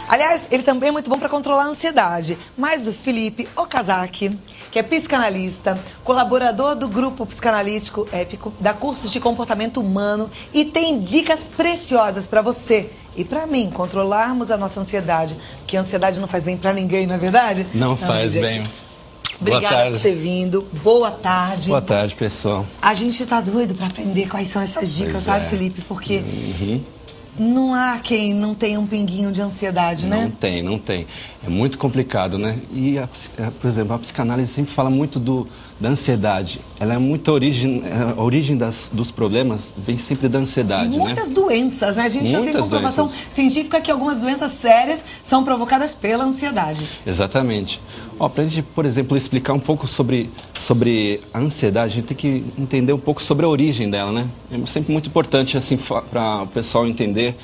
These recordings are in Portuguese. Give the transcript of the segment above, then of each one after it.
Aliás, ele também é muito bom para controlar a ansiedade. Mas o Felipe Okazaki, que é psicanalista, colaborador do grupo psicanalítico Épico, dá cursos de comportamento humano e tem dicas preciosas para você e para mim controlarmos a nossa ansiedade. Porque a ansiedade não faz bem para ninguém, não é verdade? Não faz bem. Obrigada por ter vindo. Boa tarde. Boa tarde, pessoal. A gente tá doido para aprender quais são essas dicas, sabe, Felipe? Porque não há quem não tenha um pinguinho de ansiedade, né? Não tem. É muito complicado, né? E, por exemplo, a psicanálise sempre fala muito da ansiedade. Ela é muito a origem dos problemas vem sempre da ansiedade, e muitas doenças, né? A gente já tem comprovação científica que algumas doenças sérias são provocadas pela ansiedade. Exatamente. Para a gente, por exemplo, explicar um pouco sobre a ansiedade, a gente tem que entender um pouco sobre a origem dela, né? É sempre muito importante, assim, para o pessoal entender.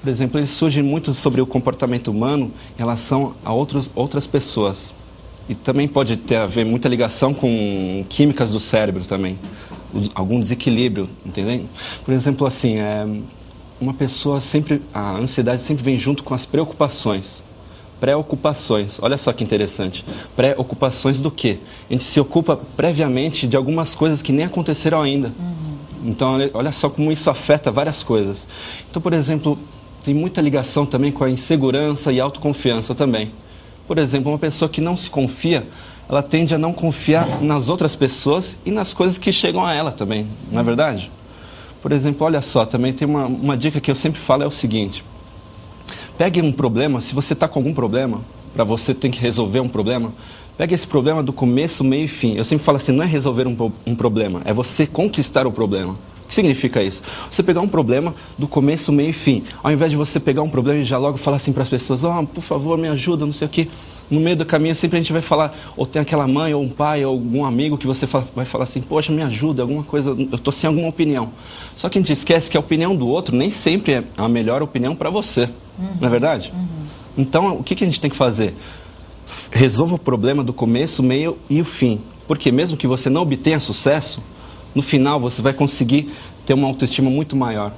Por exemplo, ele surge muito sobre o comportamento humano em relação a outras pessoas. E também pode ter a ver muita ligação com químicas do cérebro também. Algum desequilíbrio, entendeu? Por exemplo, assim, uma pessoa sempre... A ansiedade sempre vem junto com as preocupações. Preocupações. Olha só que interessante. Preocupações do quê? A gente se ocupa previamente de algumas coisas que nem aconteceram ainda. Então, olha só como isso afeta várias coisas. Então, por exemplo, tem muita ligação também com a insegurança e autoconfiança também. Por exemplo, uma pessoa que não se confia, ela tende a não confiar nas outras pessoas e nas coisas que chegam a ela também, não é verdade? Por exemplo, olha só, também tem uma dica que eu sempre falo, é o seguinte. Pegue um problema, se você está com algum problema, para você ter que resolver um problema, pegue esse problema do começo, meio e fim. Eu sempre falo assim, não é resolver um problema, é você conquistar o problema. O que significa isso? Você pegar um problema do começo, meio e fim. Ao invés de você pegar um problema e já logo falar assim para as pessoas, por favor, me ajuda, não sei o quê. No meio do caminho sempre a gente vai falar, ou tem aquela mãe, ou um pai, ou algum amigo que você vai falar assim, poxa, me ajuda, alguma coisa, eu estou sem alguma opinião. Só que a gente esquece que a opinião do outro nem sempre é a melhor opinião para você, não é verdade? Então, o que a gente tem que fazer? Resolva o problema do começo, meio e o fim. Porque mesmo que você não obtenha sucesso, no final você vai conseguir ter uma autoestima muito maior.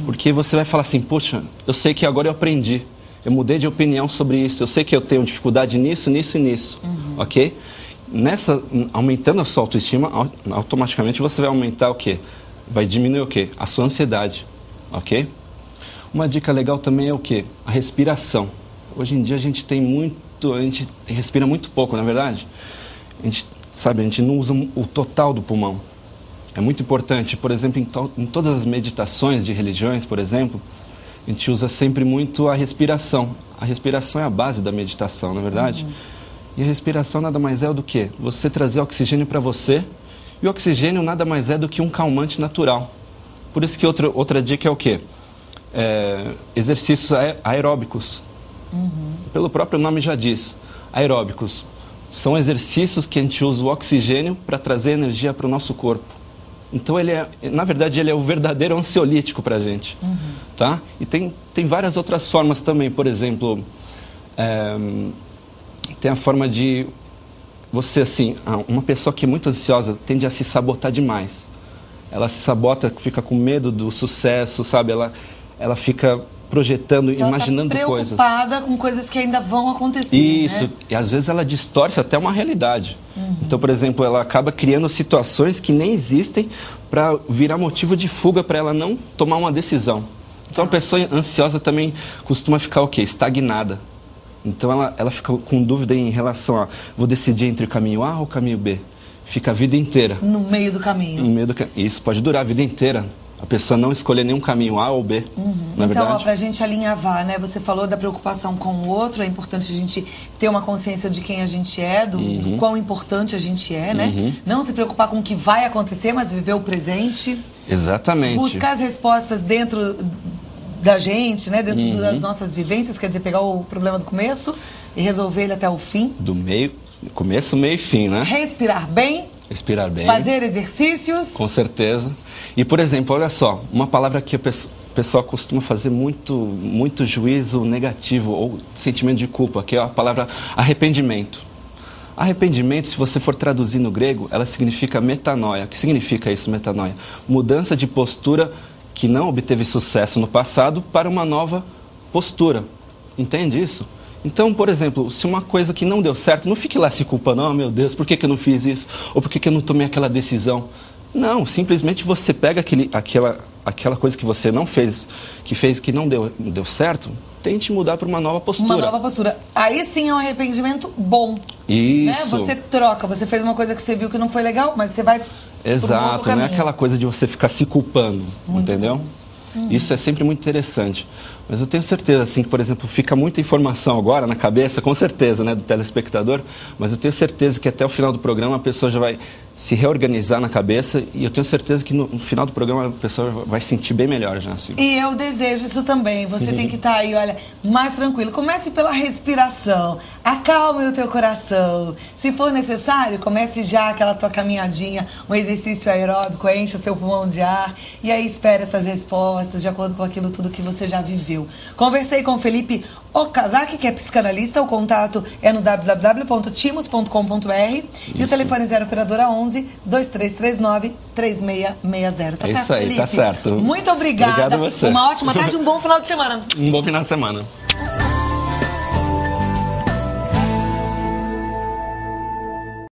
Porque você vai falar assim, poxa, eu sei que agora eu aprendi. Eu mudei de opinião sobre isso. Eu sei que eu tenho dificuldade nisso, nisso e nisso. Ok? Aumentando a sua autoestima, automaticamente você vai aumentar o quê? Vai diminuir o quê? A sua ansiedade. Ok? Uma dica legal também é o quê? A respiração. Hoje em dia a gente respira muito pouco, não é verdade? A gente não usa o total do pulmão. É muito importante, por exemplo, em todas as meditações de religiões, por exemplo, a gente usa sempre muito a respiração. A respiração é a base da meditação, não é verdade? E a respiração nada mais é do que você trazer oxigênio para você, e o oxigênio nada mais é do que um calmante natural. Por isso que outra dica é o quê? Exercícios aeróbicos. Pelo próprio nome já diz, aeróbicos. São exercícios que a gente usa o oxigênio para trazer energia para o nosso corpo. Então, na verdade, ele é o verdadeiro ansiolítico para a gente. Tá? E tem várias outras formas também. Por exemplo, tem a forma de você, assim, uma pessoa que é muito ansiosa tende a se sabotar demais. Ela se sabota, fica com medo do sucesso, sabe? Ela fica projetando, então imaginando coisas. Ela está preocupada com coisas que ainda vão acontecer. Isso, né? E às vezes ela distorce até uma realidade. Então, por exemplo, ela acaba criando situações que nem existem para virar motivo de fuga para ela não tomar uma decisão. Então, a pessoa ansiosa também costuma ficar o quê? Estagnada. Então, ela fica com dúvida em relação a vou decidir entre o caminho A ou o caminho B. Fica a vida inteira. No meio do caminho. Isso pode durar a vida inteira. A pessoa não escolher nenhum caminho A ou B, na verdade. Então, para a gente alinhavar, né? Você falou da preocupação com o outro, é importante a gente ter uma consciência de quem a gente é, do quão importante a gente é, né? Não se preocupar com o que vai acontecer, mas viver o presente. Exatamente. Buscar as respostas dentro da gente, né? Dentro das nossas vivências, quer dizer, pegar o problema do começo e resolver ele até o fim. Do meio, começo, meio e fim, né? Respirar bem. Respirar bem. Fazer exercícios. Com certeza. E, por exemplo, olha só, uma palavra que o pessoal costuma fazer muito juízo negativo ou sentimento de culpa, que é a palavra arrependimento. Arrependimento, se você for traduzir no grego, ela significa metanoia. O que significa isso, metanoia? Mudança de postura que não obteve sucesso no passado para uma nova postura. Entende isso? Então, por exemplo, se uma coisa que não deu certo, não fique lá se culpando, oh meu Deus, por que eu não fiz isso? Ou por que eu não tomei aquela decisão? Não, simplesmente você pega aquela coisa que você não fez, que não deu certo, tente mudar para uma nova postura. Uma nova postura. Aí sim é um arrependimento bom. Isso. Né? Você troca, você fez uma coisa que você viu que não foi legal, mas você vai... Exato, não é aquela coisa de você ficar se culpando, entendeu? Isso é sempre muito interessante. Mas eu tenho certeza, assim, que, por exemplo, fica muita informação agora na cabeça, com certeza, né, do telespectador, mas eu tenho certeza que até o final do programa a pessoa já vai se reorganizar na cabeça e eu tenho certeza que no final do programa a pessoa vai sentir bem melhor já, assim. E eu desejo isso também. Você tem que estar aí, olha, mais tranquilo. Comece pela respiração. Acalme o teu coração. Se for necessário, comece já aquela tua caminhadinha, um exercício aeróbico, encha seu pulmão de ar e aí espere essas respostas de acordo com aquilo tudo que você já viveu. Conversei com o Felipe Okazaki, que é psicanalista. O contato é no www.timos.com.br e o telefone 0 operadora 11 2339 3660. Tá certo, isso aí, Felipe? tá certo. Muito obrigada. Obrigado a você. Uma ótima tarde e um bom final de semana. Um bom final de semana.